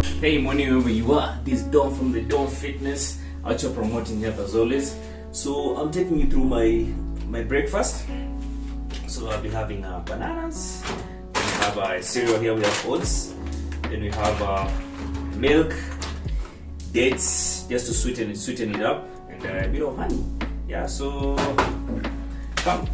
Hey, morning wherever you are. This is Don from the Don Fitness. Out here promoting health as always. So I'm taking you through my breakfast. So I'll be having bananas. Then we have cereal here. We have oats. Then we have milk, dates, just to sweeten it up, and a bit of honey. Yeah. So come.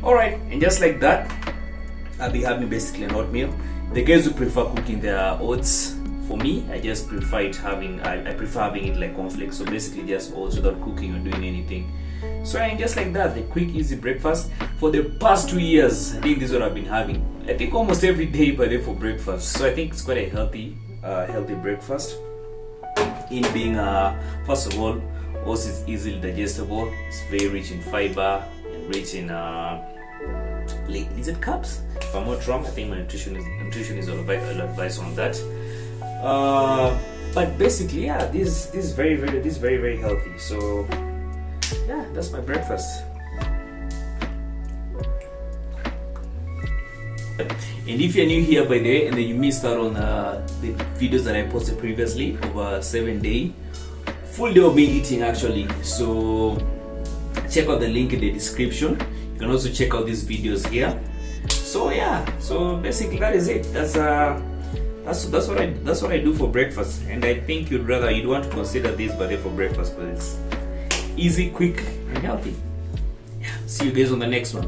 Alright, and just like that, I'll be having basically an oatmeal. The guys who prefer cooking their oats, for me, I just prefer having it like cornflakes. So basically just oats without cooking or doing anything. So and just like that, the quick easy breakfast. For the past 2 years, I think this is what I've been having. I think almost every day by day for breakfast. So I think it's quite a healthy breakfast. In being first of all, oats is easily digestible. It's very rich in fiber and rich in is it carbs? If I'm not wrong, I think my nutritionist will advise on that. But basically, yeah, this is very healthy. So yeah, that's my breakfast. And if you're new here by the way, and then you missed out on the videos that I posted previously over 7 day full day of me eating actually, so check out the link in the description. You can also check out these videos here. So yeah, so basically that is it. That's what I do for breakfast, and I think you'd want to consider this by day for breakfast because it's easy, quick, and healthy. Yeah. See you guys on the next one.